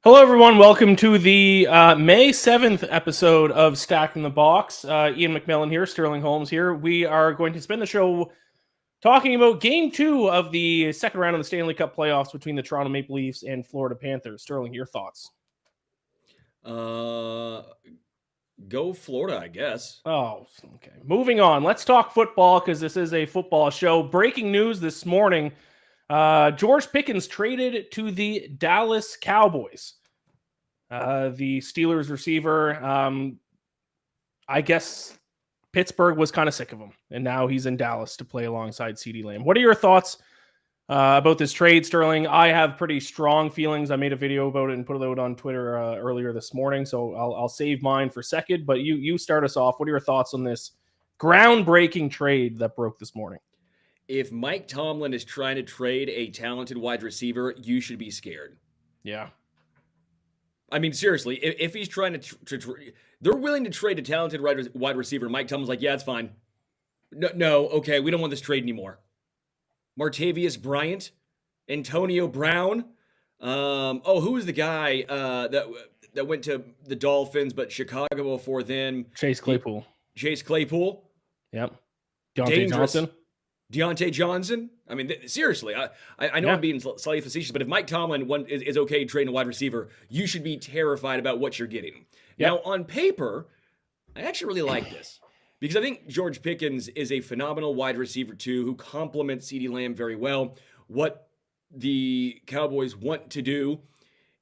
Hello, everyone. Welcome to the May 7th episode of Stacking the Box. Iain MacMillan here, Sterling Holmes here. We are going to spend the show talking about Game 2 of the second round of the Stanley Cup playoffs between the Toronto Maple Leafs and Florida Panthers. Sterling, your thoughts? Go Florida, I guess. Oh, okay. Moving on. Let's talk football because this is a football show. Breaking news this morning. George Pickens traded to the Dallas Cowboys. The Steelers receiver, I guess Pittsburgh was kind of sick of him, and now he's in Dallas to play alongside CeeDee Lamb. What are your thoughts about this trade, Sterling? I have pretty strong feelings. I made a video about it and put it out on Twitter earlier this morning, so I'll save mine for second. But you start us off. What are your thoughts on this groundbreaking trade that broke this morning? If Mike Tomlin is trying to trade a talented wide receiver, you should be scared. Yeah. I mean, seriously, if he's trying to they're willing to trade a talented wide receiver. Mike Tomlin's like, yeah, it's fine. No, okay, we don't want this trade anymore. Martavius Bryant, Antonio Brown. Who was the guy that went to the Dolphins, but Chicago before then? Chase Claypool. Yep. Deontay Johnson. I mean, seriously, I know I'm being slightly facetious, but if Mike Tomlin is okay trading a wide receiver, you should be terrified about what you're getting. Yep. Now, on paper, I actually really like this because I think George Pickens is a phenomenal wide receiver, too, who complements CeeDee Lamb very well. What the Cowboys want to do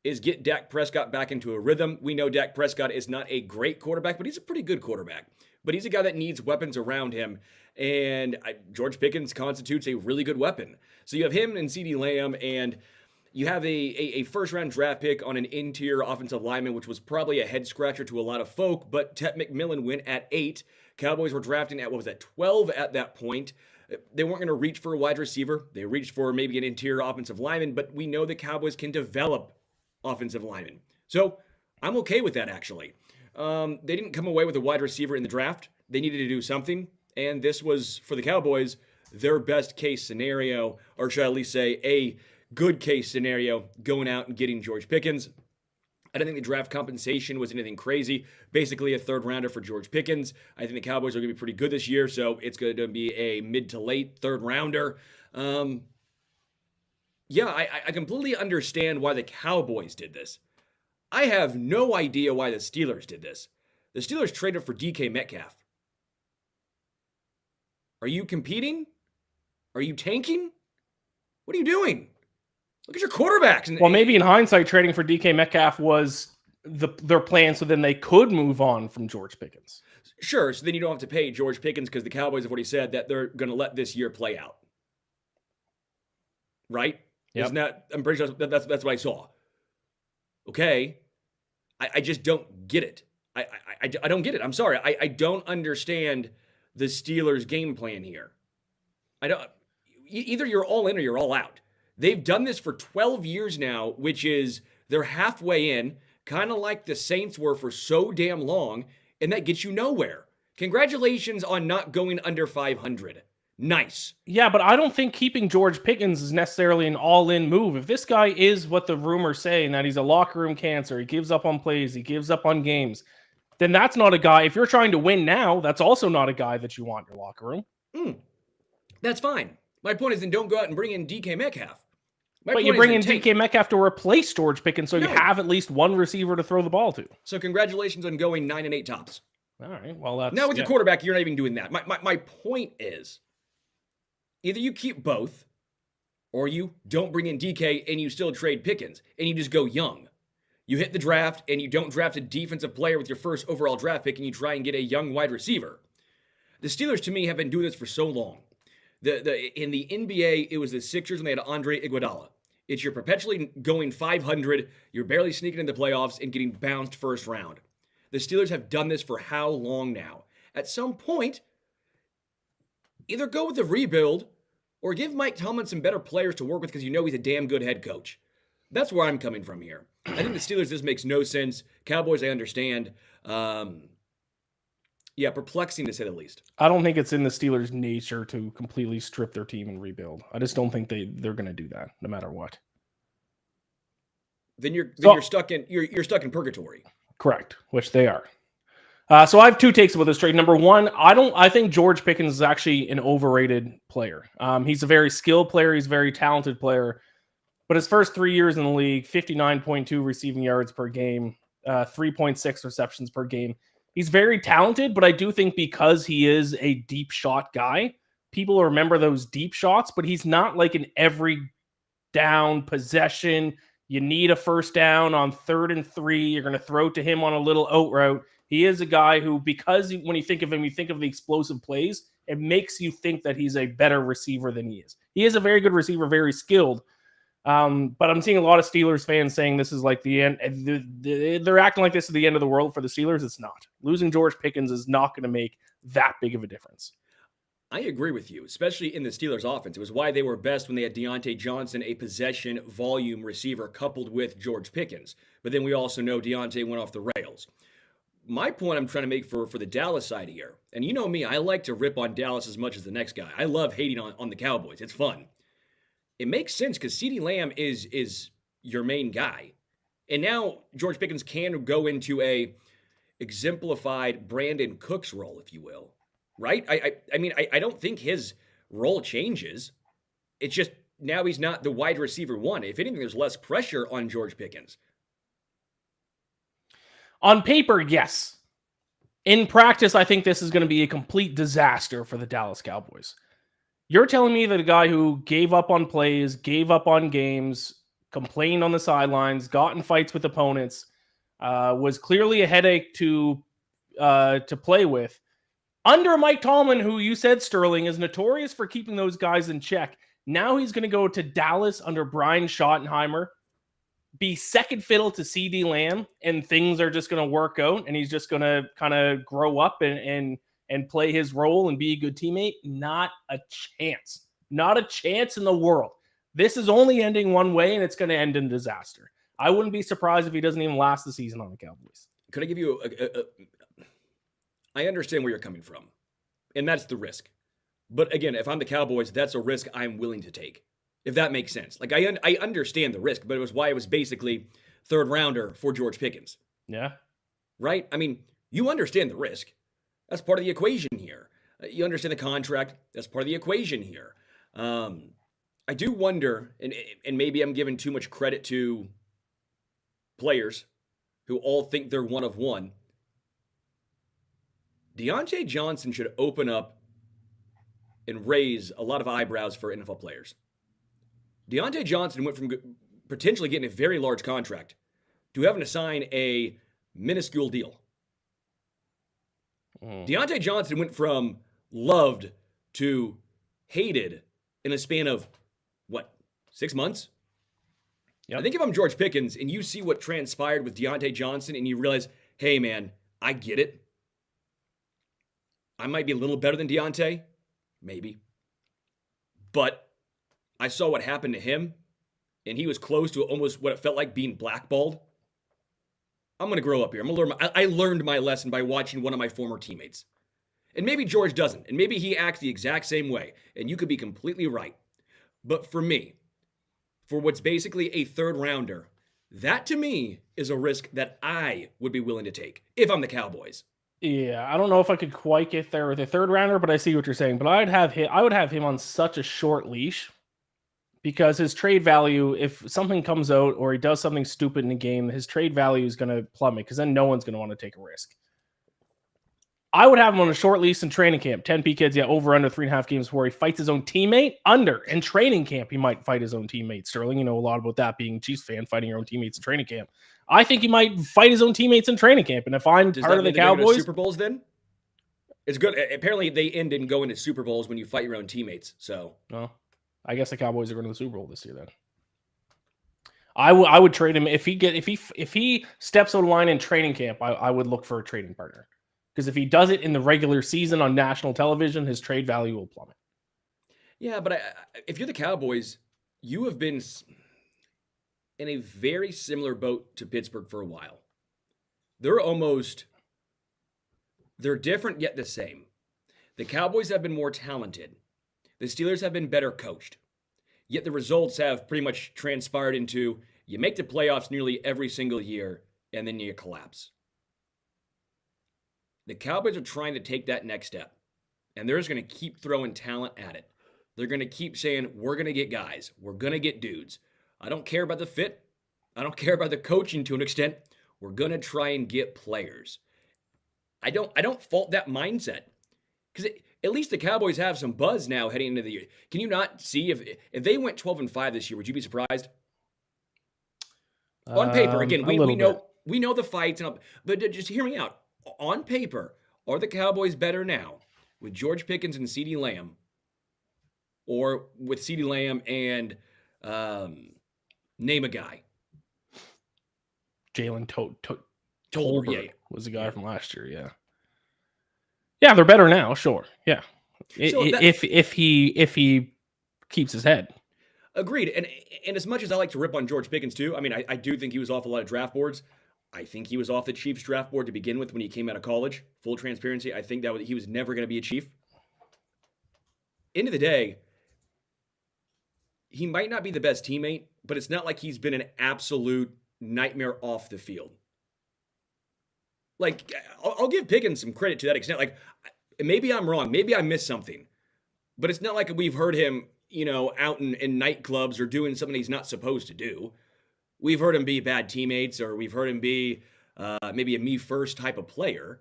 is get Dak Prescott back into a rhythm. We know Dak Prescott is not a great quarterback, but he's a pretty good quarterback. But he's a guy that needs weapons around him. And George Pickens constitutes a really good weapon. So you have him and CeeDee Lamb, and you have a first-round draft pick on an interior offensive lineman, which was probably a head-scratcher to a lot of folk, but Tet McMillan went at 8. Cowboys were drafting at, 12 at that point. They weren't going to reach for a wide receiver. They reached for maybe an interior offensive lineman, but we know the Cowboys can develop offensive linemen. So I'm okay with that, actually. They didn't come away with a wide receiver in the draft. They needed to do something. And this was, for the Cowboys, their best case scenario, or should I at least say a good case scenario, going out and getting George Pickens. I don't think the draft compensation was anything crazy. Basically a third rounder for George Pickens. I think the Cowboys are going to be pretty good this year, so it's going to be a mid to late third rounder. I completely understand why the Cowboys did this. I have no idea why the Steelers did this. The Steelers traded for DK Metcalf. Are you competing? Are you tanking? What are you doing? Look at your quarterbacks. Well, maybe in hindsight, trading for DK Metcalf was their plan so then they could move on from George Pickens. Sure, so then you don't have to pay George Pickens because the Cowboys have already said that they're going to let this year play out. Right? Yep. Isn't that, I'm pretty sure that's what I saw. Okay. I just don't get it. I don't get it. I'm sorry. I don't understand the Steelers' game plan here. Either you're all in or you're all out. They've done this for 12 years now, which is they're halfway in, kind of like the Saints were for so damn long, and that gets you nowhere. Congratulations on not going under 500. Nice. Yeah, but I don't think keeping George Pickens is necessarily an all-in move. If this guy is what the rumors say, and that he's a locker room cancer, he gives up on plays, he gives up on games, then that's not a guy. If you're trying to win now, that's also not a guy that you want in your locker room. That's fine. My point is then don't go out and bring in DK Metcalf. But you bring in DK Metcalf to replace George Pickens, so you have at least one receiver to throw the ball to. So congratulations on going 9-8 tops. All right. Well, that's now with your quarterback, you're not even doing that. My point is, either you keep both, or you don't bring in DK and you still trade Pickens and you just go young. You hit the draft and you don't draft a defensive player with your first overall draft pick and you try and get a young wide receiver. The Steelers, to me, have been doing this for so long. In the NBA, it was the Sixers when they had Andre Iguodala. It's you're perpetually going 500, you're barely sneaking in the playoffs and getting bounced first round. The Steelers have done this for how long now? At some point, either go with the rebuild or give Mike Tomlin some better players to work with because you know he's a damn good head coach. That's where I'm coming from here. I think the Steelers, this makes no sense. Cowboys, I understand. Perplexing to say the least. I don't think it's in the Steelers' nature to completely strip their team and rebuild. I just don't think they're going to do that, no matter what. then you're stuck in purgatory. Correct, which they are. So I have two takes about this trade. Number one, I think George Pickens is actually an overrated player. He's a very skilled player. He's a very talented player. But his first 3 years in the league, 59.2 receiving yards per game, 3.6 receptions per game. He's very talented, but I do think because he is a deep shot guy, people remember those deep shots, but he's not like an every down possession. You need a first down on 3rd and 3. You're going to throw to him on a little out route. He is a guy who, because when you think of him, you think of the explosive plays. It makes you think that he's a better receiver than he is. He is a very good receiver, very skilled. But I'm seeing a lot of Steelers fans saying this is like the end. They're acting like this is the end of the world for the Steelers. It's not. Losing George Pickens is not going to make that big of a difference. I agree with you, especially in the Steelers offense. It was why they were best when they had Deontay Johnson, a possession volume receiver, coupled with George Pickens. But then we also know Deontay went off the rails. My point I'm trying to make for the Dallas side here, and you know me, I like to rip on Dallas as much as the next guy. I love hating on the Cowboys. It's fun. It makes sense because CeeDee Lamb is your main guy. And now George Pickens can go into a exemplified Brandon Cooks role, if you will. Right? I mean, I don't think his role changes. It's just now he's not the wide receiver one. If anything, there's less pressure on George Pickens. On paper, yes. In practice, I think this is going to be a complete disaster for the Dallas Cowboys. You're telling me that a guy who gave up on plays, gave up on games, complained on the sidelines, got in fights with opponents, was clearly a headache to play with. Under Mike Tomlin, who you said, Sterling, is notorious for keeping those guys in check. Now he's going to go to Dallas under Brian Schottenheimer, be second fiddle to CeeDee Lamb, and things are just going to work out, and he's just going to kind of grow up and play his role and be a good teammate. Not a chance. Not a chance in the world. This is only ending one way, and it's going to end in disaster. I wouldn't be surprised if he doesn't even last the season on the Cowboys. Could I give you I understand where you're coming from, and that's the risk. But again, if I'm the Cowboys, that's a risk I'm willing to take, if that makes sense. Like, I understand the risk, but it was why it was basically third rounder for George Pickens. Yeah. Right? I mean, you understand the risk. That's part of the equation here. You understand the contract. That's part of the equation here. I do wonder, and maybe I'm giving too much credit to players who all think they're one of one. Deontay Johnson should open up and raise a lot of eyebrows for NFL players. Deontay Johnson went from potentially getting a very large contract to having to sign a minuscule deal. Deontay Johnson went from loved to hated in a span of, 6 months? Yep. I think if I'm George Pickens and you see what transpired with Deontay Johnson and you realize, hey, man, I get it. I might be a little better than Deontay. Maybe. But I saw what happened to him, and he was close to almost what it felt like being blackballed. I'm going to grow up here. I learned my lesson by watching one of my former teammates. And maybe George doesn't, and maybe he acts the exact same way, and you could be completely right. But for me, for what's basically a third rounder, that to me is a risk that I would be willing to take if I'm the Cowboys. Yeah, I don't know if I could quite get there with a third rounder, but I see what you're saying. But I would have him on such a short leash because his trade value, if something comes out or he does something stupid in the game, his trade value is going to plummet because then no one's going to want to take a risk. I would have him on a short lease in training camp. 10 PKs, over under 3.5 games before he fights his own teammate. Under in training camp, he might fight his own teammate. Sterling, you know a lot about that, being a Chiefs fan, fighting your own teammates in training camp. I think he might fight his own teammates in training camp. And if I'm part of the Cowboys, Super Bowls, then it's good. Apparently, they end in going to Super Bowls when you fight your own teammates. So, well, I guess the Cowboys are going to the Super Bowl this year. Then I would trade him if he steps on the line in training camp. I would look for a trading partner. Because if he does it in the regular season on national television, his trade value will plummet. Yeah, but if you're the Cowboys, you have been in a very similar boat to Pittsburgh for a while. They're different yet the same. The Cowboys have been more talented. The Steelers have been better coached. Yet the results have pretty much transpired into You make the playoffs nearly every single year, and then you collapse. The Cowboys are trying to take that next step, and they're just going to keep throwing talent at it. They're going to keep saying, we're going to get guys. We're going to get dudes. I don't care about the fit. I don't care about the coaching to an extent. We're going to try and get players. I don't fault that mindset, because at least the Cowboys have some buzz now heading into the year. Can you not see if they went 12-5 this year, would you be surprised? On paper, again, we know the fights, but just hear me out. On paper, are the Cowboys better now with George Pickens and CeeDee Lamb, or with CeeDee Lamb and name a guy? Jalen Tolbert was the guy from last year. Yeah, they're better now. Sure. Yeah, if he keeps his head. Agreed. And as much as I like to rip on George Pickens too, I mean, I do think he was off a lot of draft boards. I think he was off the Chiefs draft board to begin with when he came out of college. Full transparency, I think that he was never going to be a Chief. End of the day, he might not be the best teammate, but it's not like he's been an absolute nightmare off the field. Like, I'll give Pickens some credit to that extent. Like, maybe I'm wrong. Maybe I missed something. But it's not like we've heard him, out in nightclubs or doing something he's not supposed to do. We've heard him be bad teammates, or we've heard him be maybe a me first type of player.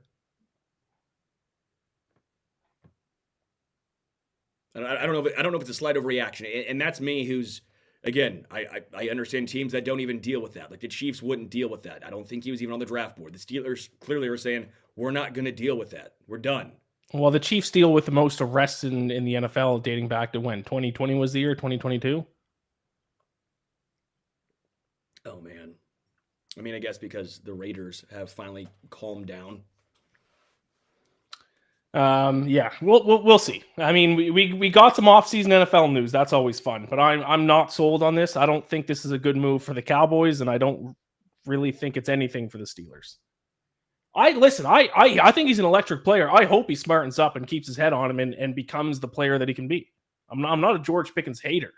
I don't know if it's a slight overreaction, and that's me. Who's again, I understand teams that don't even deal with that. Like the Chiefs wouldn't deal with that. I don't think he was even on the draft board. The Steelers clearly are saying we're not going to deal with that. We're done. Well, the Chiefs deal with the most arrests in the NFL dating back to when? 2020 was the year? 2022? Oh, man. I mean, I guess because the Raiders have finally calmed down. Yeah, we'll see. I mean, we got some off-season NFL news. That's always fun. But I'm not sold on this. I don't think this is a good move for the Cowboys, and I don't really think it's anything for the Steelers. I think he's an electric player. I hope he smartens up and keeps his head on him and becomes the player that he can be. I'm not a George Pickens hater.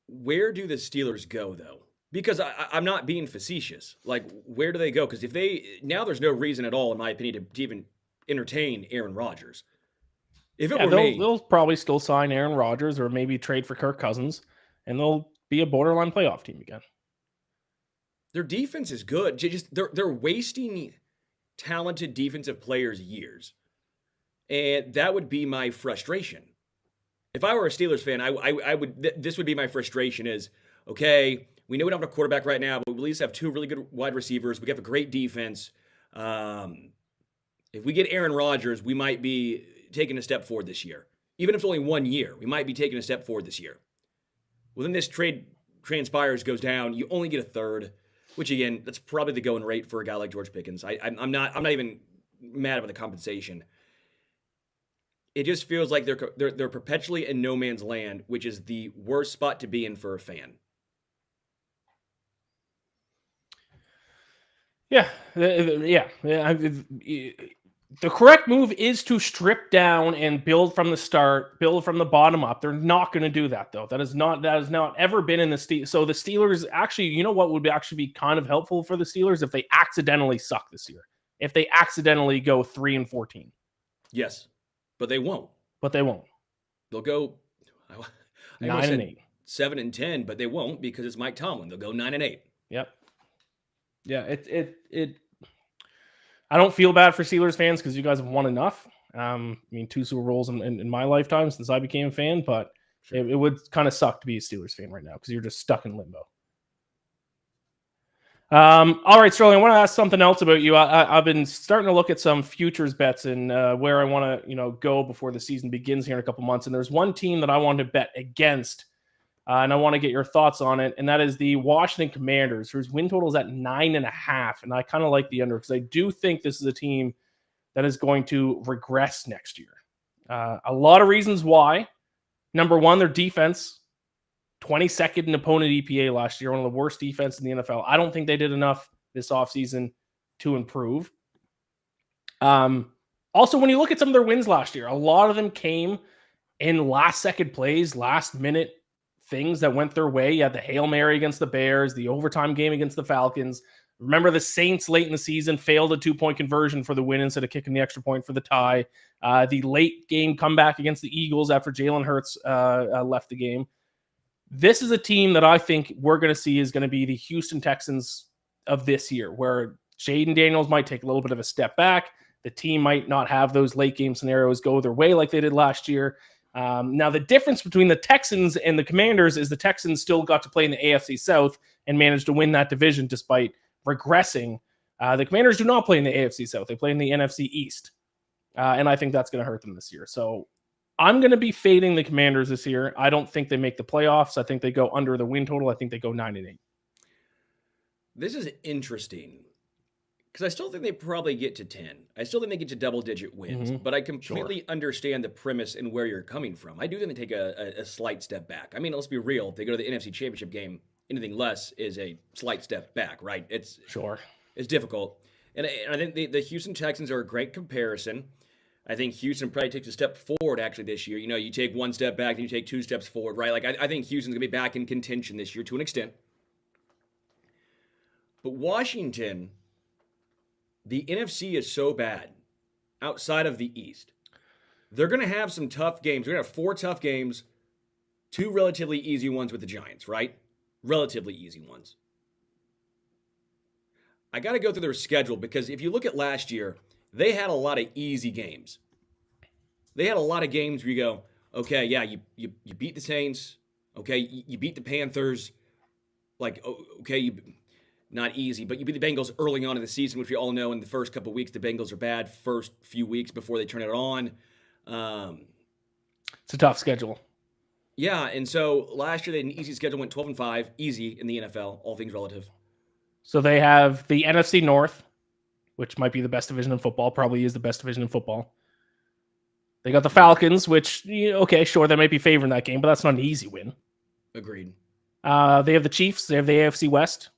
Where do the Steelers go, though? Because I'm not being facetious. Like, where do they go? Because there's no reason at all, in my opinion, to even entertain Aaron Rodgers. If it were me, they'll probably still sign Aaron Rodgers or maybe trade for Kirk Cousins, and they'll be a borderline playoff team again. Their defense is good. They're wasting talented defensive players years, and that would be my frustration. If I were a Steelers fan, I would. This would be my frustration. Is okay. We know we don't have a quarterback right now, but we at least have two really good wide receivers. We have a great defense. If we get Aaron Rodgers, we might be taking a step forward this year. Even if it's only 1 year, we might be taking a step forward this year. Well, then this trade transpires, goes down. You only get a third, which again, that's probably the going rate for a guy like George Pickens. I'm not even mad about the compensation. It just feels like they're perpetually in no man's land, which is the worst spot to be in for a fan. Yeah. The correct move is to strip down and build from the start, build from the bottom up. They're not going to do that, though. That has not ever been in the Steelers. So the Steelers actually, you know what would actually be kind of helpful for the Steelers if they accidentally suck this year, if they accidentally go 3-14. Yes, but they won't. They'll go 9-8, 7-10, but they won't because it's Mike Tomlin. They'll go 9-8. Yep. Yeah, it. I don't feel bad for Steelers fans because you guys have won enough. I mean, 2 Super Bowls in my lifetime since I became a fan, but sure. it would kind of suck to be a Steelers fan right now because you're just stuck in limbo. All right, Sterling, I want to ask something else about you. I've been starting to look at some futures bets and where I want to go before the season begins here in a couple months. And there's one team that I want to bet against. And I want to get your thoughts on it, and that is the Washington Commanders, whose win total is at 9.5. And I kind of like the under because I do think this is a team that is going to regress next year. A lot of reasons why. Number one, their defense, 22nd in opponent EPA last year, one of the worst defenses in the NFL. I don't think they did enough this offseason to improve. Also, when you look at some of their wins last year, a lot of them came in last-second plays, last-minute things that went their way. You had the Hail Mary against the Bears, the overtime game against the Falcons. Remember the Saints late in the season failed a 2-point conversion for the win instead of kicking the extra point for the tie. The late game comeback against the Eagles after Jalen Hurts left the game. This is a team that I think we're going to see is going to be the Houston Texans of this year, where Jayden Daniels might take a little bit of a step back. The team might not have those late game scenarios go their way like they did last year. Now, the difference between the Texans and the Commanders is the Texans still got to play in the AFC South and managed to win that division despite regressing. The Commanders do not play in the AFC South. They play in the NFC East. And I think that's going to hurt them this year. So I'm going to be fading the Commanders this year. I don't think they make the playoffs. I think they go under the win total. I think they go 9-8. This is interesting because I still think they probably get to 10. I still think they get to double-digit wins, but I completely understand the premise and where you're coming from. I do think they take a slight step back. I mean, let's be real. If they go to the NFC Championship game, anything less is a slight step back, right? It's difficult. And I think the Houston Texans are a great comparison. I think Houston probably takes a step forward actually this year. You know, you take one step back and you take 2 steps forward, right? Like I think Houston's going to be back in contention this year to an extent. But Washington, the NFC is so bad outside of the East. They're going to have some tough games. They're going to have 4 tough games, 2 relatively easy ones with the Giants, right? Relatively easy ones. I got to go through their schedule because if you look at last year, they had a lot of easy games. They had a lot of games where you go, okay, yeah, you beat the Saints. Okay, you beat the Panthers. Like, okay, not easy, but you beat the Bengals early on in the season, which we all know in the first couple of weeks, the Bengals are bad first few weeks before they turn it on. It's a tough schedule. Yeah, and so last year they had an easy schedule, went 12-5, easy in the NFL, all things relative. So they have the NFC North, which might be the best division in football, probably is the best division in football. They got the Falcons, which, okay, sure, they might be favoring that game, but that's not an easy win. Agreed. They have the Chiefs. They have the AFC West.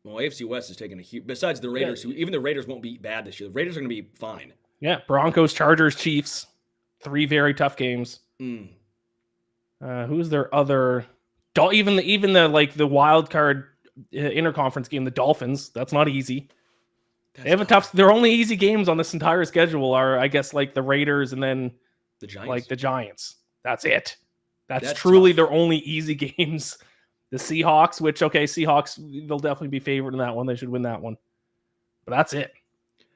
Well, AFC West is taking a huge... Besides the Raiders, who even the Raiders won't be bad this year. The Raiders are going to be fine. Yeah, Broncos, Chargers, Chiefs. 3 very tough games. Who's their other... Even the wild card interconference game, the Dolphins. That's not easy. They have a tough... Their only easy games on this entire schedule are, I guess, like the Raiders and then the Giants. Like the Giants. That's it. That's truly tough. Their only easy games. The Seahawks, which, okay, Seahawks, they'll definitely be favored in that one. They should win that one. But that's it.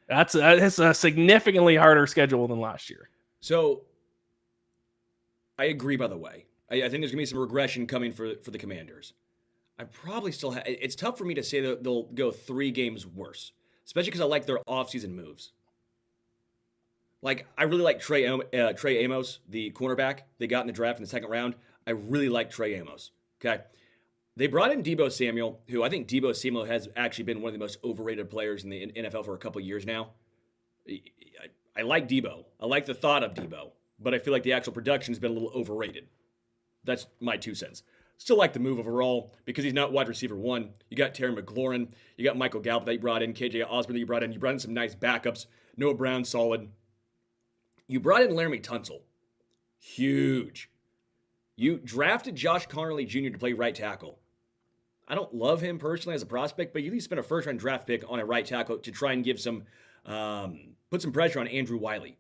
It's a significantly harder schedule than last year. So, I agree, by the way. I think there's going to be some regression coming for the Commanders. I probably still have... It's tough for me to say that they'll go 3 games worse, especially because I like their offseason moves. Like, I really like Trey Amos, the cornerback they got in the draft in the second round. I really like Trey Amos, okay? They brought in Deebo Samuel, who I think Deebo Samuel has actually been one of the most overrated players in the NFL for a couple of years now. I like Deebo. I like the thought of Deebo, but I feel like the actual production has been a little overrated. That's my 2 cents. Still like the move overall because he's not wide receiver 1. You got Terry McLaurin. You got Michael Gallup that you brought in. KJ Osborne that you brought in. You brought in some nice backups. Noah Brown, solid. You brought in Laramie Tunsil. Huge. You drafted Josh Connerly Jr. to play right tackle. I don't love him personally as a prospect, but you at least spent a first-round draft pick on a right tackle to try and give some, put some pressure on Andrew Wiley.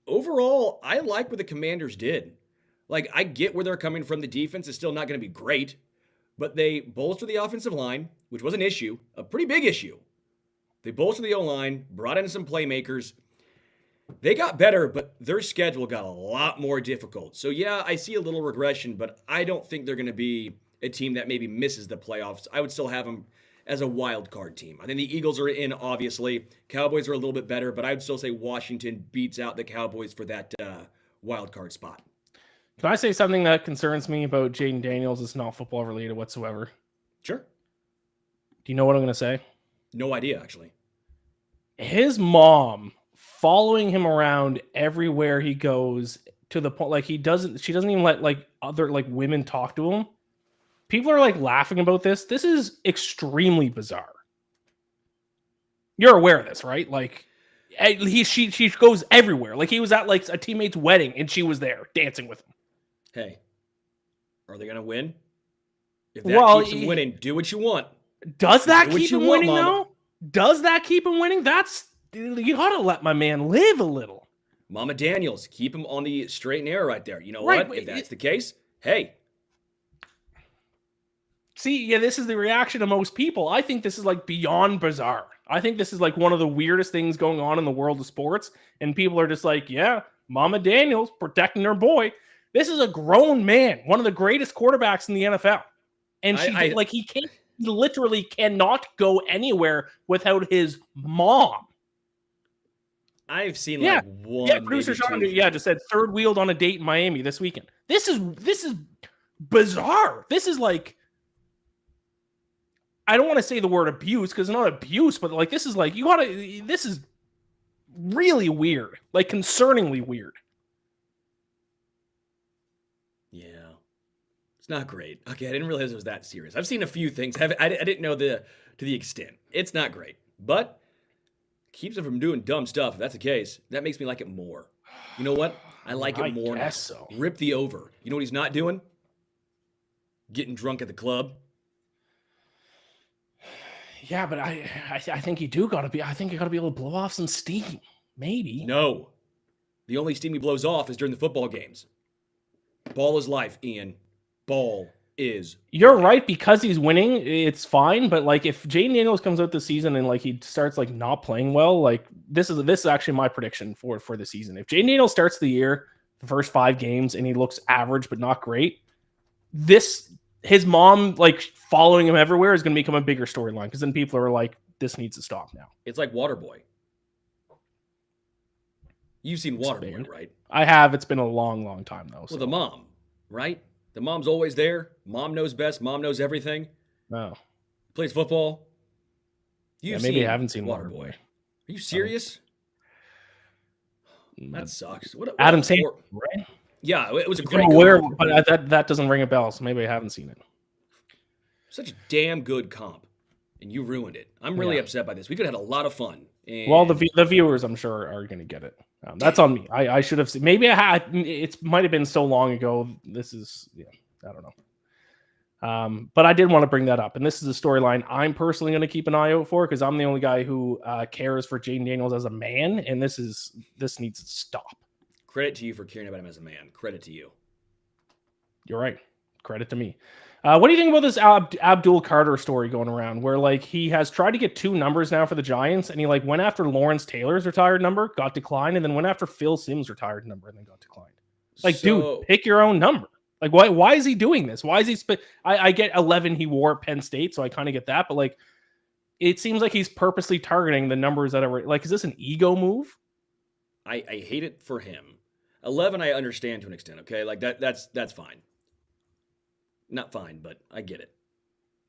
Overall, I like what the Commanders did. Like, I get where they're coming from. The defense is still not going to be great, but they bolstered the offensive line, which was an issue, a pretty big issue. They bolstered the O-line, brought in some playmakers. They got better, but their schedule got a lot more difficult. So, yeah, I see a little regression, but I don't think they're going to be a team that maybe misses the playoffs. I would still have them as a wild card team. I think the Eagles are in, obviously. Cowboys are a little bit better, but I would still say Washington beats out the Cowboys for that wild card spot. Can I say something that concerns me about Jayden Daniels? It's not football related whatsoever. Sure. Do you know what I'm going to say? No idea, actually. His mom following him around everywhere he goes to the point, like she doesn't even let like other like women talk to him. People are like laughing about this. This is extremely bizarre. You're aware of this, right? Like she goes everywhere. Like he was at like a teammate's wedding and she was there dancing with him. Hey, Are they going to win? If that keeps them winning, do what you want. Does that keep him winning, though? Does that keep him winning? You got to let my man live a little. Mama Daniels, keep him on the straight and narrow right there. You know what? If that's the case, hey. See, yeah, this is the reaction of most people. I think this is like beyond bizarre. I think this is like one of the weirdest things going on in the world of sports. And people are just like, yeah, Mama Daniels protecting her boy. This is a grown man, one of the greatest quarterbacks in the NFL. And he literally cannot go anywhere without his mom. I've seen one. Yeah, producer Sean just said third wheeled on a date in Miami this weekend. This is bizarre. This is like, I don't want to say the word abuse because it's not abuse, but like this is like this is really weird, like concerningly weird. Yeah. It's not great. Okay, I didn't realize it was that serious. I've seen a few things. I didn't know to the extent. It's not great, but keeps him from doing dumb stuff. If that's the case, that makes me like it more. You know what? I like it more now. So. Rip the over. You know what he's not doing? Getting drunk at the club. Yeah, but I think you got to be able to blow off some steam. Maybe. No. The only steam he blows off is during the football games. Ball is life, Ian. Ball is. You're right, because he's winning, it's fine. But like, if Jayden Daniels comes out this season and like he starts like not playing well, like this is actually my prediction for the season. If Jayden Daniels starts the year, the first 5 games, and he looks average but not great, his mom like following him everywhere is going to become a bigger storyline, because then people are like, this needs to stop now. It's like Waterboy. You've seen Waterboy, right? I have. It's been a long, long time though. Well, the mom, right? The mom's always there. Mom knows best. Mom knows everything. No. Plays football. Maybe I haven't seen Waterboy. Are you serious? That sucks. Adam Sandler, right? Yeah, it was a great. But that doesn't ring a bell, so maybe I haven't seen it. Such a damn good comp, and you ruined it. I'm really upset by this. We could have had a lot of fun. And... Well, the viewers, I'm sure, are going to get it. That's on me. I should have seen. Maybe I had. It might have been so long ago. This is, I don't know. But I did want to bring that up, and this is a storyline I'm personally going to keep an eye out for, because I'm the only guy who cares for Jayden Daniels as a man, and this needs to stop. Credit to you for caring about him as a man. Credit to you. You're right. Credit to me. What do you think about this Abdul Carter story going around, where like he has tried to get 2 numbers now for the Giants, and he like went after Lawrence Taylor's retired number, got declined, and then went after Phil Simms' retired number and then got declined? Like, dude, pick your own number. Like, why is he doing this? Why is he I get 11 he wore at Penn State, so I kind of get that, but like it seems like he's purposely targeting the numbers that are like, is this an ego move? I hate it for him. 11 I understand to an extent, okay? Like that's fine. Not fine, but I get it.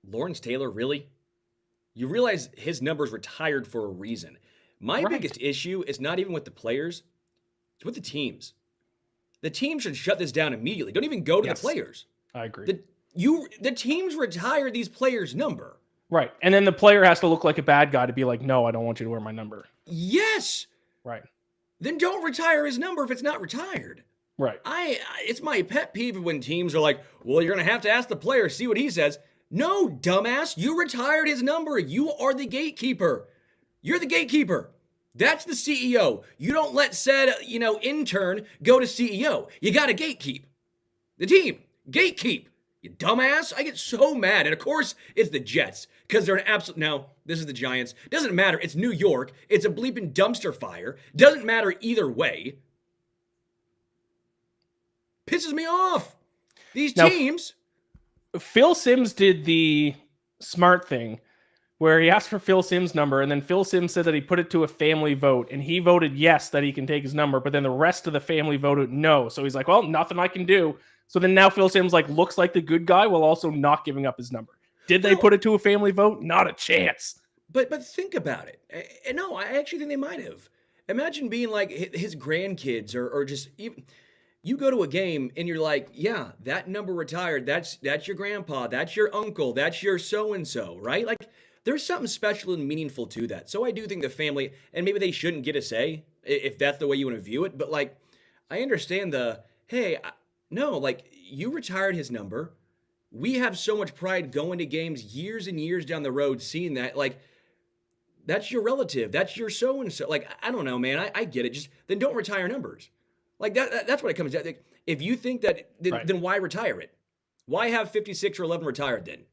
Lawrence Taylor, really? You realize his number's retired for a reason. My biggest issue is not even with the players, it's with the teams. The team should shut this down immediately. Don't even go to the players. I agree. The teams retire these players' number. Right. And then the player has to look like a bad guy to be like, no, I don't want you to wear my number. Yes. Right. Then don't retire his number if it's not retired. Right. It's my pet peeve when teams are like, well, you're going to have to ask the player, see what he says. No, dumbass. You retired his number. You are the gatekeeper. You're the gatekeeper. That's the CEO. You don't let said, intern go to CEO. You got to gatekeep. The team, gatekeep. You dumbass. I get so mad. And of course, it's the Jets, because they're an absolute... Now, this is the Giants. Doesn't matter. It's New York. It's a bleeping dumpster fire. Doesn't matter either way. Pisses me off. These teams. Phil Simms did the smart thing where he asked for Phil Simms' number, and then Phil Simms said that he put it to a family vote, and he voted yes that he can take his number, but then the rest of the family voted no. So he's like, well, nothing I can do. So then now Phil Simms looks like the good guy while also not giving up his number. Did they put it to a family vote? Not a chance. But think about it. No, I actually think they might have. Imagine being like his grandkids or just even... You go to a game and you're like, yeah, that number retired. That's your grandpa. That's your uncle. That's your so-and-so, right? Like, there's something special and meaningful to that. So I do think the family, and maybe they shouldn't get a say if that's the way you want to view it. But like, I understand hey, No, like you retired his number. We have so much pride going to games years and years down the road, seeing that. Like, that's your relative. That's your so and so. Like, I don't know, man. I get it. Just then don't retire numbers. Like that's what it comes down. Like, if you think that, then why retire it? Why have 56 or 11 retired then?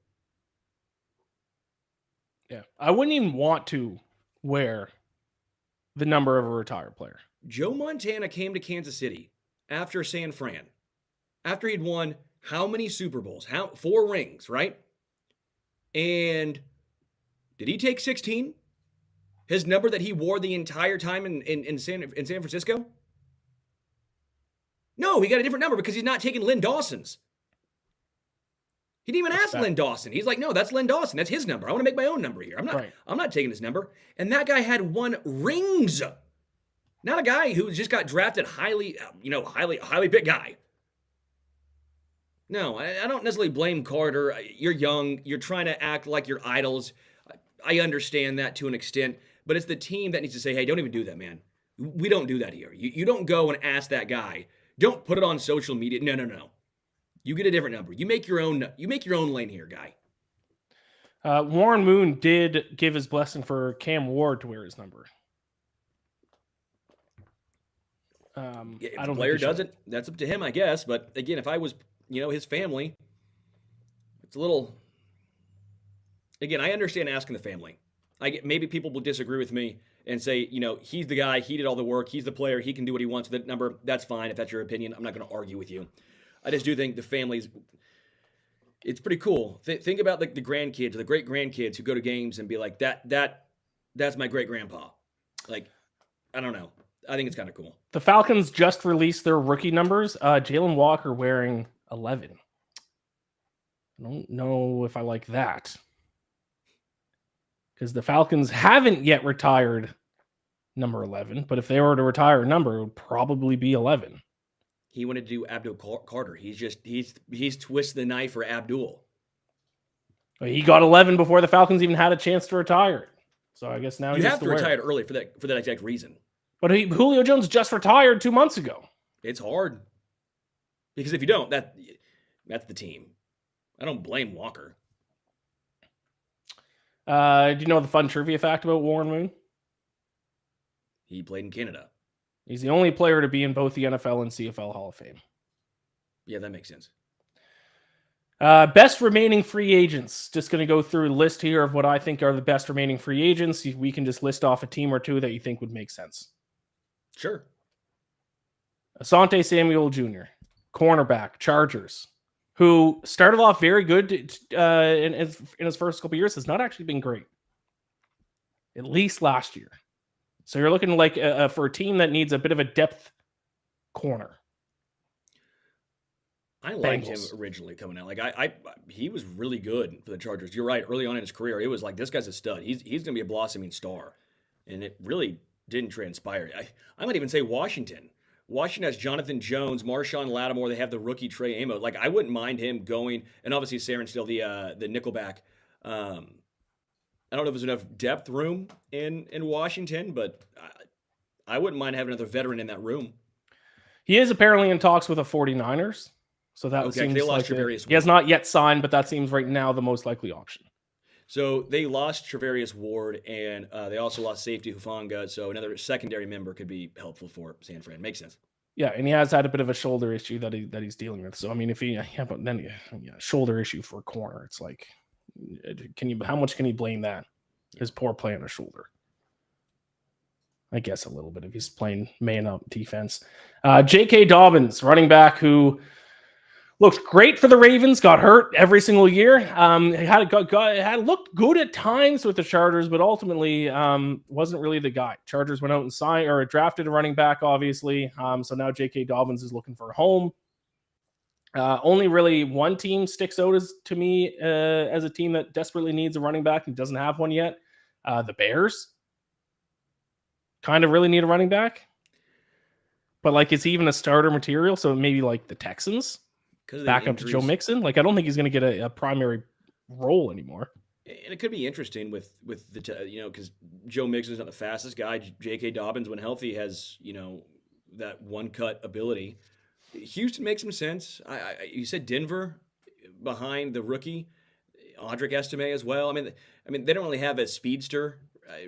Yeah, I wouldn't even want to wear the number of a retired player. Joe Montana came to Kansas City after San Fran, after he'd won how many Super Bowls? 4 rings, right? And did he take 16? His number that he wore the entire time in San Francisco? No, he got a different number because he's not taking Lynn Dawson's. He didn't even ask Lynn Dawson. He's like, no, that's Lynn Dawson. That's his number. I want to make my own number here. I'm not taking his number. And that guy had 1 rings. Not a guy who just got drafted highly picked guy. No, I don't necessarily blame Carter. You're young. You're trying to act like your idols. I understand that to an extent. But it's the team that needs to say, hey, don't even do that, man. We don't do that here. You don't go and ask that guy. Don't put it on social media. No. You get a different number. You make your own lane here, guy. Warren Moon did give his blessing for Cam Ward to wear his number. If the player doesn't, that's up to him, I guess. But again, if I was, his family, it's a little. Again, I understand asking the family. Maybe people will disagree with me and say, he's the guy, he did all the work, he's the player, he can do what he wants with the number. That's fine if that's your opinion. I'm not going to argue with you. I just do think the families, it's pretty cool. Think about like the grandkids or the great grandkids who go to games and be like, that's my great grandpa. Like, I don't know. I think it's kind of cool. The Falcons just released their rookie numbers. Jalen Walker wearing 11. I don't know if I like that. Because the Falcons haven't yet retired number 11. But if they were to retire a number, it would probably be 11. He wanted to do Abdul Carter. He's twisted the knife for Abdul. He got 11 before the Falcons even had a chance to retire it. So I guess now you have to retire it early for that exact reason. But Julio Jones just retired 2 months ago. It's hard. Because if you don't, that's the team. I don't blame Walker. Do you know the fun trivia fact about Warren Moon? He played in Canada. He's the only player to be in both the NFL and CFL Hall of Fame. Yeah, that makes sense. Best remaining free agents. Just going to go through a list here of what I think are the best remaining free agents. We can just list off a team or two that you think would make sense. Sure. Asante Samuel Jr., cornerback, Chargers, who started off very good in his first couple years, has not actually been great. At least last year. So you're looking like for a team that needs a bit of a depth corner. I liked him originally coming out. He was really good for the Chargers. You're right. Early on in his career, it was like, this guy's a stud. He's going to be a blossoming star. And it really didn't transpire. I might even say Washington. Washington has Jonathan Jones, Marshawn Lattimore. They have the rookie Trey Amos. Like, I wouldn't mind him going. And obviously, Saren's still the nickelback. I don't know if there's enough depth room in Washington, but I wouldn't mind having another veteran in that room. He is apparently in talks with the 49ers. So that seems they lost like Travarius. He has not yet signed, but that seems right now the most likely option. So they lost Travarius Ward, and they also lost safety Hufanga. So another secondary member could be helpful for San Fran. Makes sense. Yeah, and he has had a bit of a shoulder issue that he's dealing with. So I mean, shoulder issue for a corner, it's like, how much can you blame that? His poor play on his shoulder. I guess a little bit if he's playing man up defense. JK Dobbins, running back who looked great for the Ravens, got hurt every single year. Had looked good at times with the Chargers, but ultimately wasn't really the guy. Chargers went out and drafted a running back, obviously. So now J.K. Dobbins is looking for a home. Only really one team sticks out to me as a team that desperately needs a running back and doesn't have one yet. The Bears kind of really need a running back. But it's even a starter material, so maybe like the Texans. Back up to Joe Mixon. I don't think he's going to get a primary role anymore. And it could be interesting with the because Joe Mixon's not the fastest guy. J.K. Dobbins, when healthy, has that one cut ability. Houston makes some sense. You said Denver behind the rookie, Audric Estime as well. I mean, they don't really have a speedster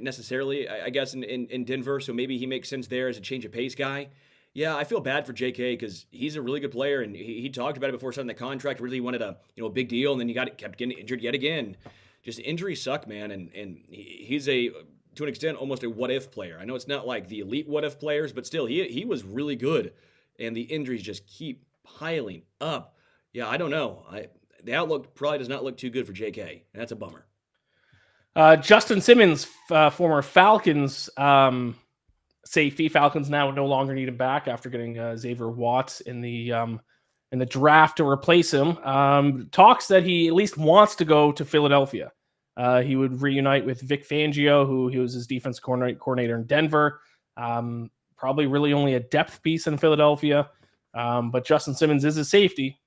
necessarily, I guess, in Denver. So maybe he makes sense there as a change of pace guy. Yeah, I feel bad for JK because he's a really good player, and he talked about it before signing the contract. Really wanted a big deal, and then kept getting injured yet again. Just injuries suck, man, and he's to an extent almost a what if player. I know it's not like the elite what if players, but still he was really good, and the injuries just keep piling up. Yeah, I don't know. The outlook probably does not look too good for JK, and that's a bummer. Justin Simmons, former Falcons safety. Falcons now no longer need him back after getting Xavier Watts in the draft to replace him. Talks that he at least wants to go to Philadelphia. He would reunite with Vic Fangio, who he was his defense coordinator in Denver. Probably really only a depth piece in Philadelphia. But Justin Simmons is a safety.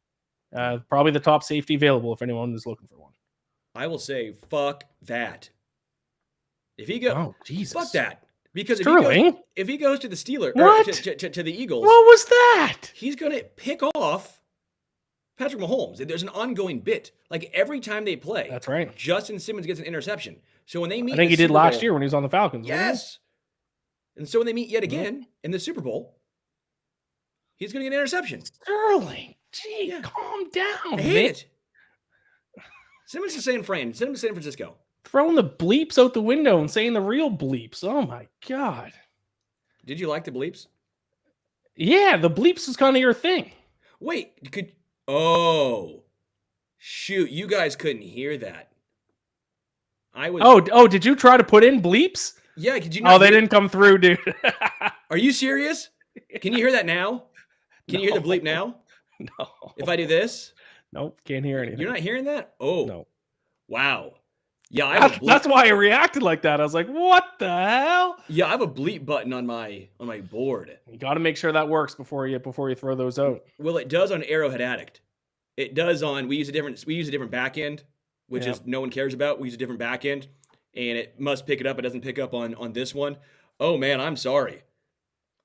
Probably the top safety available if anyone is looking for one. I will say, fuck that. If he goes, fuck that. Because if he goes to the Steelers, or to the Eagles, what was that? He's going to pick off Patrick Mahomes. There's an ongoing bit. Like every time they play, that's right. Justin Simmons gets an interception. So when they meet, I think he did last year when he was on the Falcons. Yes. And so when they meet yet again in the Super Bowl, he's going to get an interception. Sterling, calm down. I hate it. Simmons to San Francisco. Throwing the bleeps out the window and saying the real bleeps. Oh my God. Did you like the bleeps? Yeah, the bleeps is kind of your thing. Wait, oh, shoot. You guys couldn't hear that. Oh, did you try to put in bleeps? Yeah, could you not? Oh, they didn't come through, dude. Are you serious? Can you hear that now? Can you hear the bleep now? No. If I do this? Nope, can't hear anything. You're not hearing that? Oh. No. Wow. Yeah, that's why I reacted like that. I was like, "What the hell?" Yeah, I have a bleep button on my board. You got to make sure that works before you throw those out. Well, it does on Arrowhead Addict. It does on we use a different back end, which is no one cares about. We use a different back end, and it must pick it up. It doesn't pick up on this one. Oh man, I'm sorry.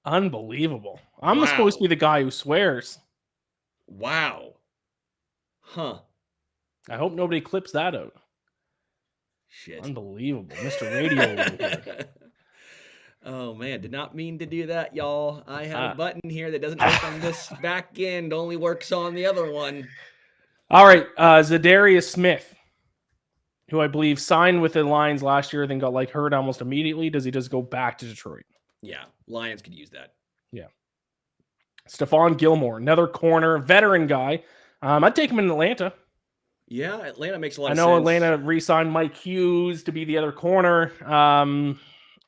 Unbelievable. I'm supposed to be the guy who swears. Wow. Huh. I hope nobody clips that out. Shit. Unbelievable. Mr. Radio over here. Oh, man. Did not mean to do that, y'all. I have a button here that doesn't work on this back end. Only works on the other one. All right. Za'Darius Smith, who I believe signed with the Lions last year, then got hurt almost immediately. Does he just go back to Detroit? Yeah. Lions could use that. Yeah. Stephon Gilmore, another corner, veteran guy. I'd take him in Atlanta. Yeah, Atlanta makes a lot of sense. I know Atlanta re-signed Mike Hughes to be the other corner. I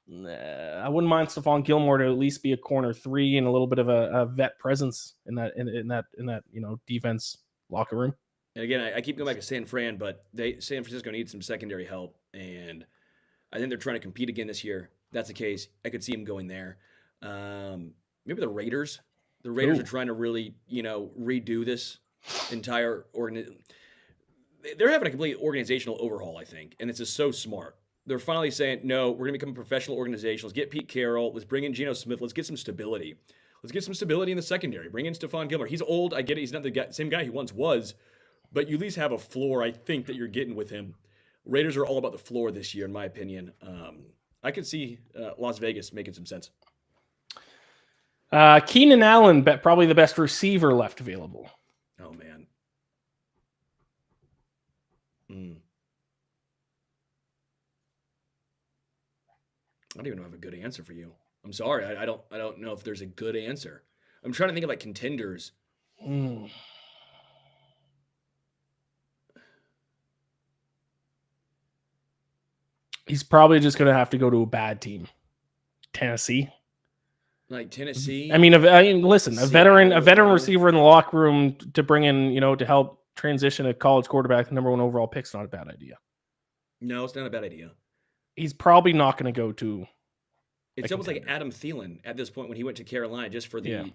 wouldn't mind Stephon Gilmore to at least be a corner 3 and a little bit of a vet presence in that defense locker room. And again, I keep going back to San Fran, but San Francisco needs some secondary help, and I think they're trying to compete again this year. If that's the case, I could see them going there. Maybe the Raiders. The Raiders are trying to really, redo this entire organization. They're having a complete organizational overhaul, I think, and it's just so smart. They're finally saying, no, we're going to become a professional organization. Let's get Pete Carroll. Let's bring in Geno Smith. Let's get some stability. Let's get some stability in the secondary. Bring in Stephon Gilmore. He's old. I get it. He's not the same guy he once was, but you at least have a floor, I think, that you're getting with him. Raiders are all about the floor this year, in my opinion. I could see Las Vegas making some sense. Keenan Allen, probably the best receiver left available. Oh, man. I don't even have a good answer for you. I'm sorry. I don't know if there's a good answer. I'm trying to think of contenders. He's probably just going to have to go to a bad team. Tennessee. Tennessee. I mean, listen, a veteran receiver in the locker room to bring in, to help transition a college quarterback, number 1 overall pick's not a bad idea. No, it's not a bad idea. He's probably not going to go to. It's almost like Adam Thielen at this point when he went to Carolina just for the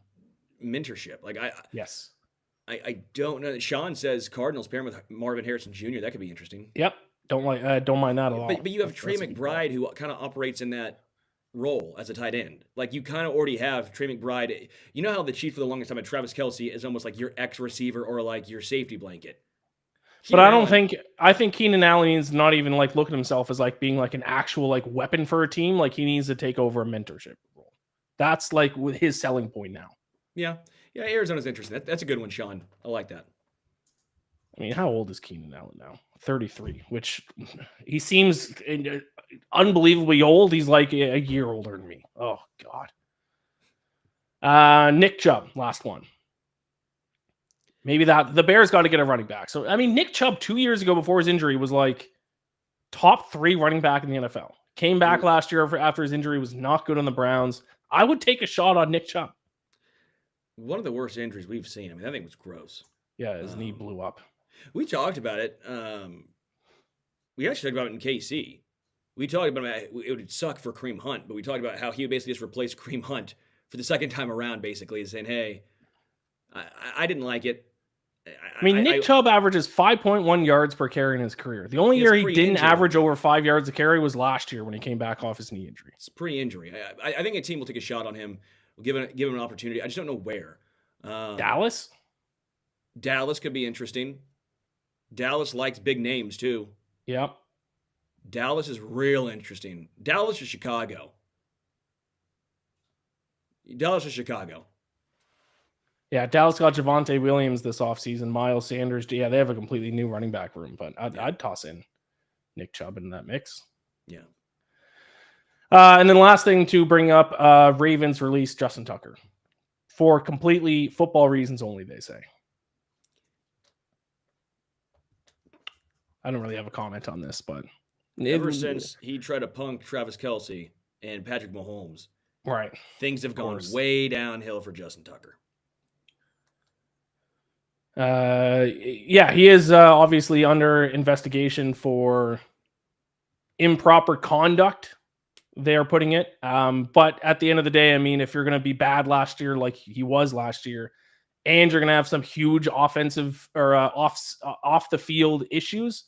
mentorship. Yes. I don't know. Sean says Cardinals pairing with Marvin Harrison Jr. That could be interesting. Yep. Don't mind that at all. But you have Trey McBride who kind of operates in that role as a tight end. Like you kind of already have Trey McBride. You know how the Chiefs for the longest time had Travis Kelce is almost like your X receiver or like your safety blanket. But I think Keenan Allen is not even like look at himself as like being like an actual like weapon for a team. Like he needs to take over a mentorship role. That's like with his selling point now. Yeah. Arizona's interesting. That's a good one, Sean. I like that. I mean, how old is Keenan Allen now? 33, which he seems unbelievably old. He's like a year older than me. Oh, God. Nick Chubb, last one. Maybe the Bears got to get a running back. So, I mean, Nick Chubb 2 years ago before his injury was like top 3 running back in the NFL. Came back last year after his injury, was not good on the Browns. I would take a shot on Nick Chubb. One of the worst injuries we've seen. I mean, that thing was gross. Yeah, his knee blew up. We talked about it. We actually talked about it in KC. We talked about it would suck for Kareem Hunt, but we talked about how he would basically just replace Kareem Hunt for the second time around, basically saying, hey, I didn't like it. I mean, Nick Chubb averages 5.1 yards per carry in his career. The only year he didn't average over 5 yards a carry was last year when he came back off his knee injury. It's pre-injury. I think a team will take a shot on him. We'll give him an opportunity. I just don't know where. Dallas? Dallas could be interesting. Dallas likes big names, too. Yep. Dallas is real interesting. Dallas or Chicago? Dallas or Chicago? Yeah, Dallas got Javonte Williams this offseason. Miles Sanders. Yeah, they have a completely new running back room, but I'd toss in Nick Chubb in that mix. Yeah. And then last thing to bring up, Ravens released Justin Tucker for completely football reasons only, they say. I don't really have a comment on this, but ever since he tried to punk Travis Kelce and Patrick Mahomes, right, things have gone way downhill for Justin Tucker. Yeah, he is obviously under investigation for improper conduct. They are putting it. But at the end of the day, I mean, if you're going to be bad last year, like he was last year, and you're going to have some huge offensive or off the field issues,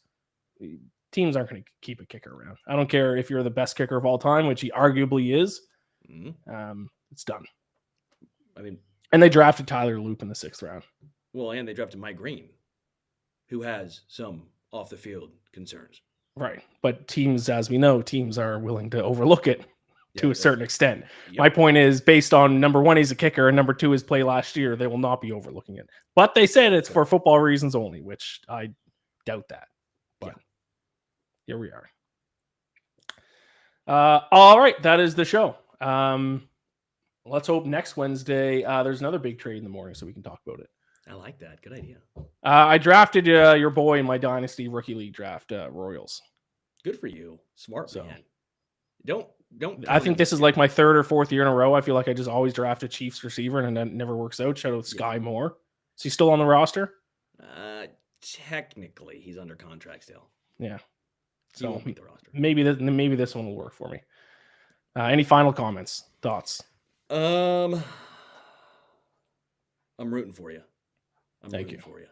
teams aren't going to keep a kicker around. I don't care if you're the best kicker of all time, which he arguably is. Mm-hmm. It's done. I mean, and they drafted Tyler Loop in the 6th round. Well, and they drafted Mike Green, who has some off the field concerns. Right. But teams, as we know, teams are willing to overlook it to a certain extent. Yep. My point is, based on number 1, he's a kicker, and number 2, his play last year, they will not be overlooking it. But they said it's for football reasons only, which I doubt that. But here we are. All right. That is the show. Let's hope next Wednesday there's another big trade in the morning so we can talk about it. I like that. Good idea. I drafted your boy in my Dynasty Rookie League draft, Royals. Good for you. Smart man. Don't. I think this is like my 3rd or 4th year in a row. I feel like I just always draft a Chiefs receiver and it never works out. Shout out Sky Moore. Is he still on the roster? Technically, he's under contract still. Yeah. So he won't beat the roster. Maybe this one will work for me. Any final comments, thoughts? I'm rooting for you. Thank you. For you.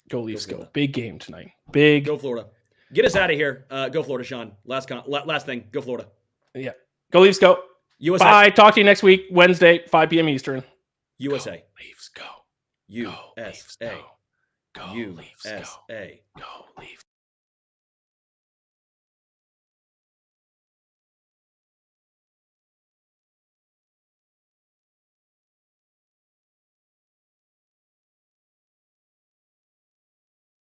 Go Leafs, go. Big game tonight. Big. Go Florida. Get us out of here. Go Florida, Sean. Last thing. Go Florida. Yeah. Go Leafs, go. USA. Bye. Talk to you next week, Wednesday, 5 p.m. Eastern. USA. Go Leafs, go. USA. Go Leafs, go. Go Leafs, go. Go Leafs.